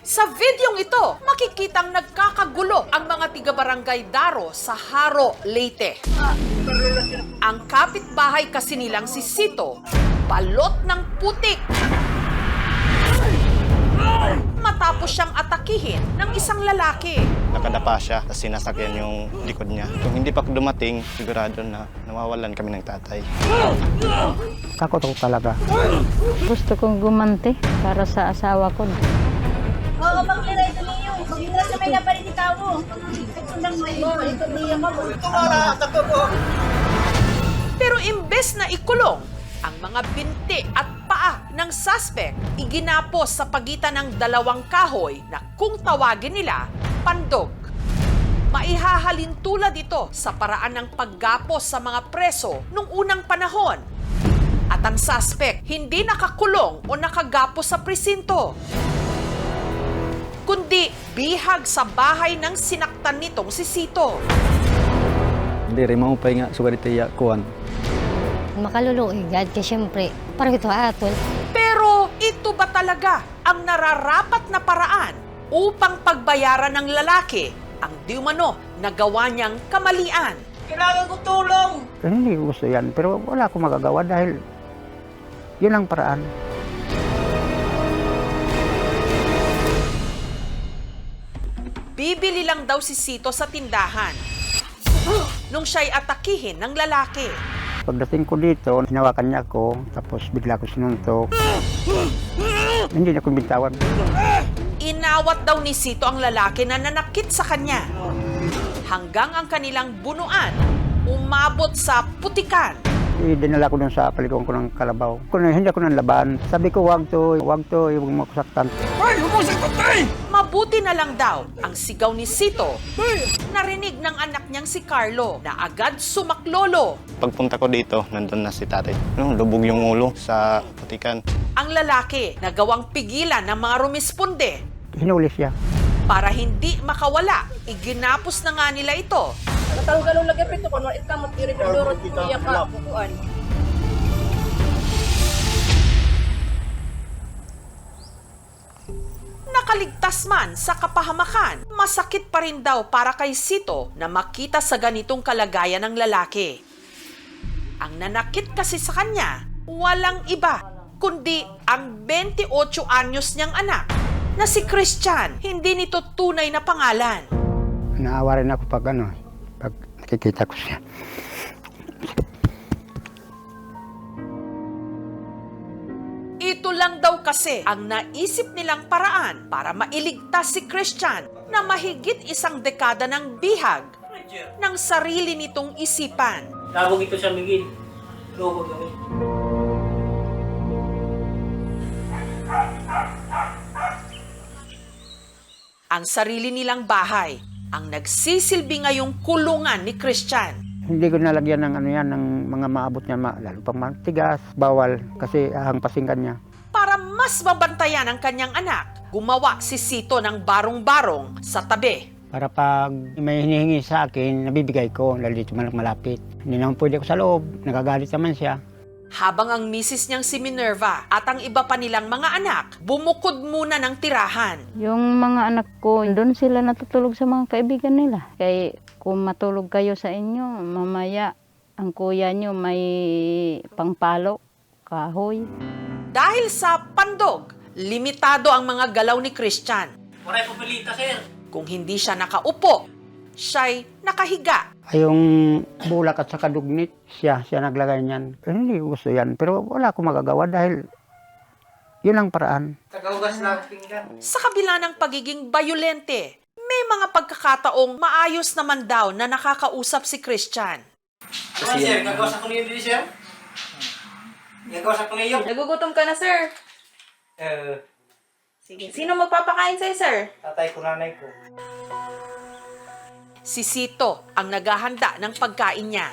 Sa videong ito, makikitang nagkakagulo ang mga tiga-barangay Daro sa Haro, Leyte. Ang kapitbahay kasi nilang si Sito, balot ng putik. Matapos siyang atakihin ng isang lalaki. Nakadapa siya, tapos sinasakyan yung likod niya. Kung hindi pa dumating, sigurado na nawawalan kami ng tatay. Takot ako talaga. Gusto kong gumanti para sa asawa ko. Oo, magliray ito niyo. Magliray sa may napalit ikaw mo. Ito lang mo, ito niya mo. Pero imbes na ikulong, ang mga binti at paa ng suspect iginapos sa pagitan ng dalawang kahoy na kung tawagin nila, pandog. Maihahalin tulad ito sa paraan ng paggapos sa mga preso nung unang panahon. At ang suspect hindi nakakulong o nakagapos sa presinto, kundi bihag sa bahay ng sinaktan nitong si Sito. Hindi rin maupay nga sugat ito kuwan. Makaluluigad kasi siyempre, parang ito atol. Pero ito ba talaga ang nararapat na paraan upang pagbayaran ng lalaki ang di umano nagawa niyang kamalian? Kailangan ko tulong. Hindi ko gusto yan, pero wala akong magagawa dahil yun ang paraan. Bibili lang daw si Sito sa tindahan nung siya'y atakihin ng lalaki. Pagdating ko dito, hinawakan niya ako, tapos bigla ko sinuntok. Hindi niya ko bintawan. Inawat daw ni Sito ang lalaki na nanakit sa kanya. Hanggang ang kanilang bunuan, umabot sa putikan. Dinala ko dun sa palikuan ko ng kalabaw. Kung hindi ako nang laban, sabi ko huwag to, huwag mo ako saktan. Mabuti na lang daw ang sigaw ni Sito. Narinig ng anak niyang si Carlo na agad sumaklolo. Pagpunta ko dito, nandun na si tatay. Lubog yung ulo sa putikan. Ang lalaki na gawang pigilan ng mga rumisponde. Hinuli siya. Para hindi makawala, iginapos na nga nila ito. Natanggalong lagi pito ko, wala ito matiri ko lorot niya ka bukuan. Nakaligtas man sa kapahamakan, masakit pa rin daw para kay Sito na makita sa ganitong kalagayan ng lalaki. Ang nanakit kasi sa kanya, walang iba, kundi ang 28 anyos niyang anak, na si Christian, hindi nito tunay na pangalan. Naawa rin ako pag nakikita ko siya. Ito lang daw kasi ang naisip nilang paraan para mailigtas si Christian na mahigit isang dekada ng bihag ng sarili nitong isipan. Labog ito sa Miguel. Loko kami. Ang sarili nilang bahay ang nagsisilbi ngayong kulungan ni Christian. Hindi ko nalagyan ng ng mga maabot niya, lalo pang matigas, bawal, kasi hangpasin kanya. Para mas mabantayan ang kanyang anak, gumawa si Sito ng barong-barong sa tabi. Para pag may hinihingi sa akin, nabibigay ko, lalo dito malapit. Hindi naman pwede ko sa loob, nagagalit naman siya. Habang ang misis niyang si Minerva at ang iba pa nilang mga anak, bumukod muna ng tirahan. Yung mga anak ko, doon sila natutulog sa mga kaibigan nila. Kaya kung matulog kayo sa inyo, mamaya ang kuya nyo may pangpalo, kahoy. Dahil sa pandog, limitado ang mga galaw ni Christian. Waray pupilita, sir. Kung hindi siya nakaupo, siya'y nakahiga. Ay, yung bulak at saka dugnit, siya naglagay niyan. Hindi ko gusto yan, pero wala akong magagawa dahil yun ang paraan. Tagaugas lang pinggan. Sa kabila ng pagiging bayolente, may mga pagkakataong maayos naman daw na nakakausap si Christian. Ano, sir? Gagawas ako niyo dito, sir? Gagawas ako niyo. Nagugutom ka na, sir. Sige. Sino magpapakain sa'yo, sir? Tatay ko, nanay ko. Si Sito ang naghahanda ng pagkain niya.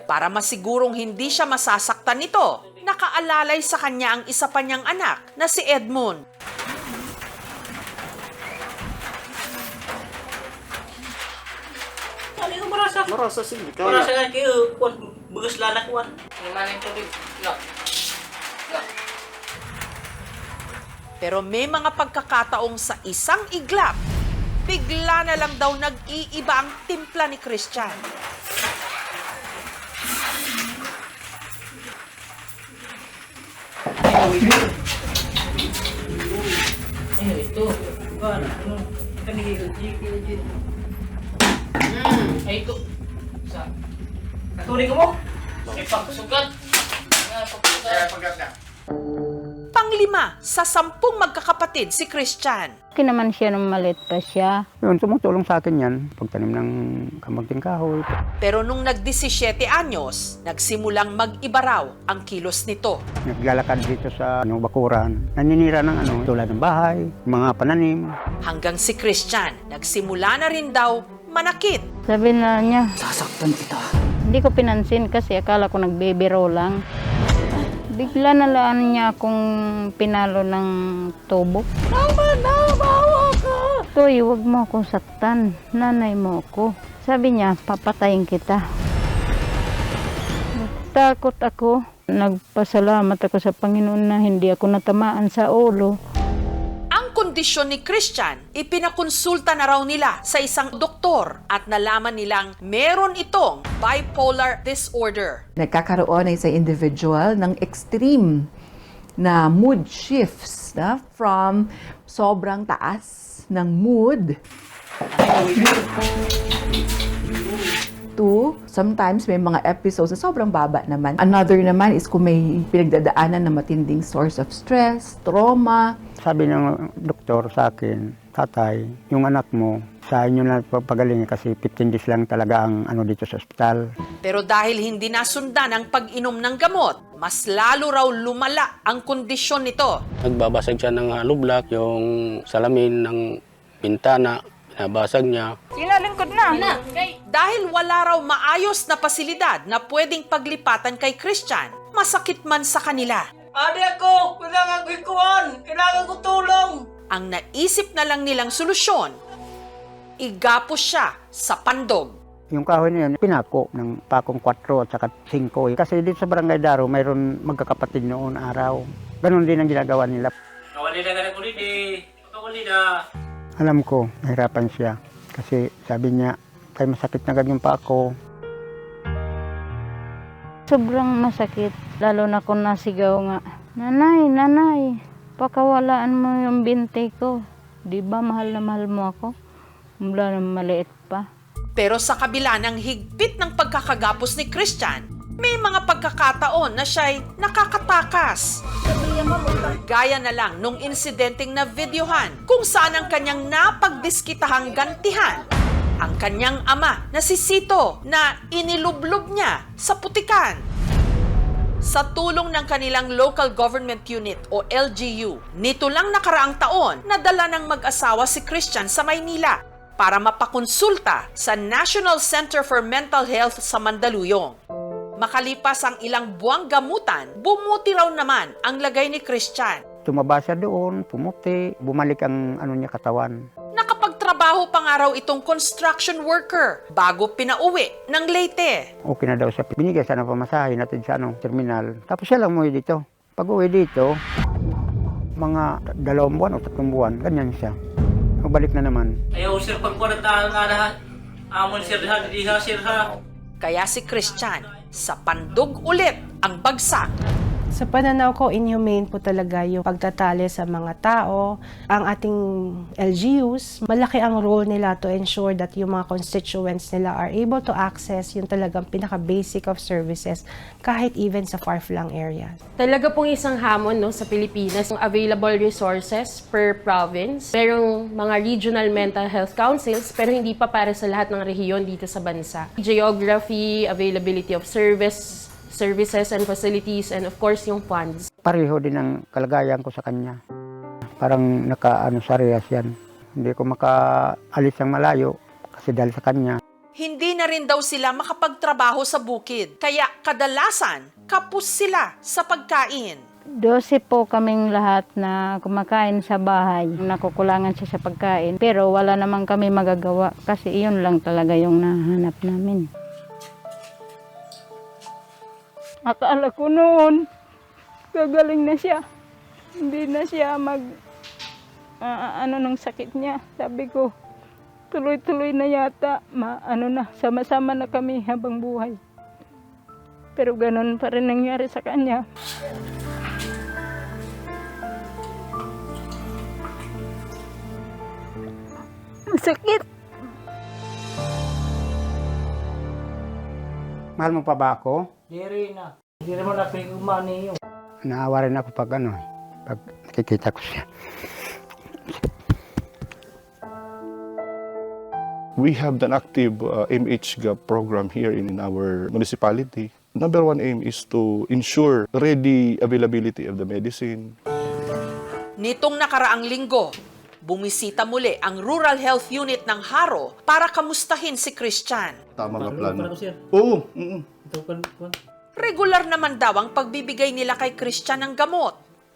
Para masigurong hindi siya masasaktan nito, nakaalalay sa kanya ang isa pa niyang anak na si Edmund. Ano yung marasa? Marasa sige, Marasa kaya. nga kayo, bugas lanak, wan. Yung manang tubig. No. Pero may mga pagkakataong sa isang iglap, bigla na lang daw nag-iiba ang timpla ni Christian. Ay, ito. Katuloy ko mo? May pagsugat. Panglima sa 10 magkakapatid si Christian. Laki naman siya nung maliit pa siya. Yun, tumutulong sa akin yan. Pagtanim ng kamuting kahoy. Pero nung nag-17 anyos, nagsimulang mag-iba raw ang kilos nito. Naglalakad dito sa bakuran. Naninira ng tulad ng bahay, mga pananim. Hanggang si Christian, nagsimula na rin daw manakit. Sabi na niya, sasaktan kita. Hindi ko pinansin kasi akala ko nagbibiro lang. Bigla na lang niya akong pinalo ng tubo. Bawa ka! Toy, huwag mo akong saktan. Nanay mo ako. Sabi niya, papatayin kita. Takot ako. Nagpasalamat ako sa Panginoon na hindi ako natamaan sa ulo. Ang kondisyon ni Christian, ipinakonsulta na raw nila sa isang doktor at nalaman nilang meron itong bipolar disorder. Nagkakaroon ay sa individual ng extreme na mood shifts from sobrang taas ng mood to sometimes may mga episodes na sobrang baba naman. Another naman is kung may pinagdadaanan na matinding source of stress, trauma. Sabi ng doktor sa akin, tatay, yung anak mo, sa inyo na pagaling kasi 15 days lang talaga ang dito sa ospital. Pero dahil hindi nasundan ang pag-inom ng gamot, mas lalo raw lumala ang kondisyon nito. Nagbabasag siya ng hollow block, yung salamin ng bintana, binabasag niya. Dahil wala raw maayos na pasilidad na pwedeng paglipatan kay Christian, masakit man sa kanila. Ate ako! Kailangan ko ikuhan! Kailangan ko tulong! Ang naisip na lang nilang solusyon, igapos siya sa pandog. Yung kahoy na yun, pinako ng pakong 4 at saka 5. Kasi dito sa Barangay Daro, mayroon magkakapatid noon araw. Ganon din ang ginagawa nila. Nawali na ka na kulit eh. Pakuli na. Alam ko, nahirapan siya. Kasi sabi niya, tay masakit na ganyan pa ako. Sobrang masakit, lalo na kung nasigaw nga. Nanay, nanay, pakawalaan mo yung binti ko. Di ba mahal na mahal mo ako? Mula na maliit pa. Pero sa kabila ng higpit ng pagkakagapos ni Christian, may mga pagkakataon na siya'y nakakatakas. Gaya na lang nung insidenteng na videohan kung saan ang kanyang napagdiskitahang gantihan ang kanyang ama na si Sito na inilublob niya sa putikan. Sa tulong ng kanilang Local Government Unit o LGU, nito lang nakaraang taon nadala ng mag-asawa si Christian sa Maynila para mapakonsulta sa National Center for Mental Health sa Mandaluyong. Makalipas ang ilang buwang gamutan, bumuti raw naman ang lagay ni Christian. Tumaba siya doon, pumuti, bumalik ang niya katawan. Nakapagtrabaho pa nga raw itong construction worker bago pinauwi ng Leyte. Okay na daw siya. Binigay siya ng pamasahe natin sa terminal. Tapos siya lang umuwi dito. Pag uwi dito, mga 2 buwan o 3 buwan, ganyan siya. Magbalik na naman. Ayaw sir, pagpunta nga lahat. Amon sir ha, di ha sir ha. Kaya si Christian, sa pandog ulit ang bagsak. Sa pananaw ko, inhumane po talaga yung pagtatali sa mga tao. Ang ating LGUs, malaki ang role nila to ensure that yung mga constituents nila are able to access yung talagang pinaka-basic of services kahit even sa far-flung areas. Talaga pong isang hamon sa Pilipinas, available resources per province. Merong mga regional mental health councils pero hindi pa para sa lahat ng rehiyon dito sa bansa. Geography, availability of services and facilities, and of course yung funds. Pareho din ang kalagayan ko sa kanya. Parang sarehas yan. Hindi ko makaalis ng malayo kasi dahil sa kanya. Hindi na rin daw sila makapagtrabaho sa bukid, kaya kadalasan kapos sila sa pagkain. 12 po kaming lahat na kumakain sa bahay. Nakukulangan siya sa pagkain. Pero wala naman kami magagawa kasi iyon lang talaga yung nahanap namin. Akala ko noon, gagaling na siya. Hindi na siya ano ng sakit niya. Sabi ko, tuloy-tuloy na yata. Sama-sama na kami habang buhay. Pero ganun pa rin nangyari sa kanya. Sakit. Mahal mo pa ba ako? Diri na. Hindi naman na pinagumani yun. Naawa rin ako pag pag nakikita ko siya. We have an active MHGAP program here in our municipality. Number one aim is to ensure ready availability of the medicine. Nitong nakaraang linggo, bumisita muli ang Rural Health Unit ng Haro para kamustahin si Christian. Tama nga plano. sir. Oo. Ito kan. Regular naman daw ang pagbibigay nila kay Christian ng gamot.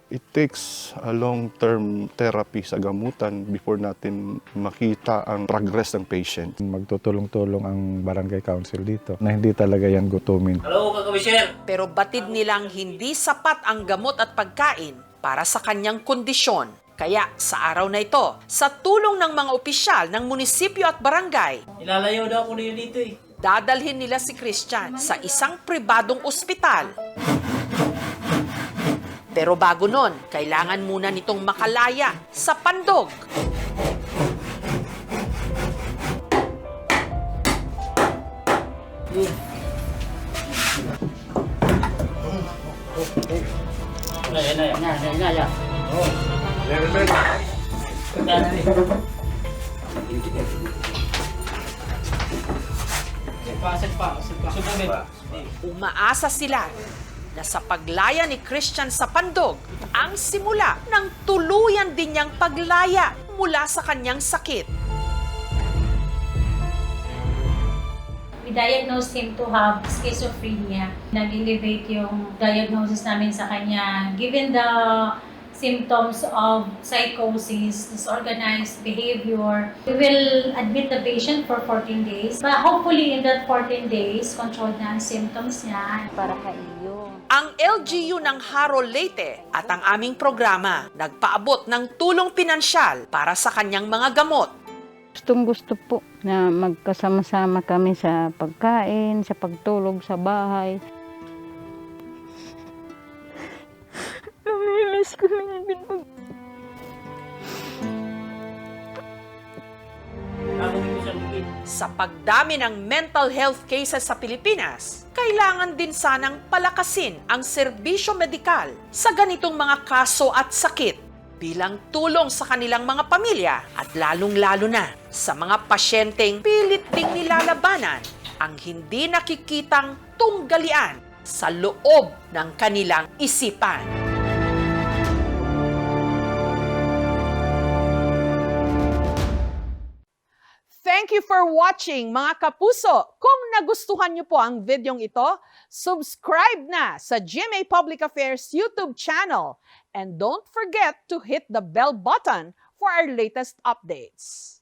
It takes a long-term therapy sa gamutan before natin makita ang progress ng patient. Magtutulong-tulong ang barangay council dito na hindi talaga yan gutumin. Hello, Kakawisher. Pero batid nilang hindi sapat ang gamot at pagkain para sa kanyang kondisyon. Kaya sa araw na ito, sa tulong ng mga opisyal ng munisipyo at barangay, Ilalayo daw ko niyo dito eh. dadalhin nila si Christian sa isang pribadong ospital. Pero bago nun, kailangan muna nitong makalaya sa Pandog. Umaasa sila na sa paglaya ni Christian sa Pandog, ang simula ng tuluyan din niyang paglaya mula sa kanyang sakit. We diagnosed him to have schizophrenia. Nag-elevate yung diagnosis namin sa kanya. Given the symptoms of psychosis, disorganized behavior, we will admit the patient for 14 days. But hopefully in that 14 days, controlled na ang symptoms niya. Para kay iyo. Ang LGU ng Haro Leyte at ang aming programa nagpaabot ng tulong pinansyal para sa kanyang mga gamot. Gustong-gusto po na magkasama-sama kami sa pagkain, sa pagtulog sa bahay. Namimiss ko na yun. Sa pagdami ng mental health cases sa Pilipinas, kailangan din sanang palakasin ang serbisyo medikal sa ganitong mga kaso at sakit bilang tulong sa kanilang mga pamilya at lalong-lalo na sa mga pasyenteng pilit ding nilalabanan ang hindi nakikitang tunggalian sa loob ng kanilang isipan. Thank you for watching, mga kapuso. Kung nagustuhan niyo po ang videong ito, subscribe na sa GMA Public Affairs YouTube channel. And don't forget to hit the bell button for our latest updates.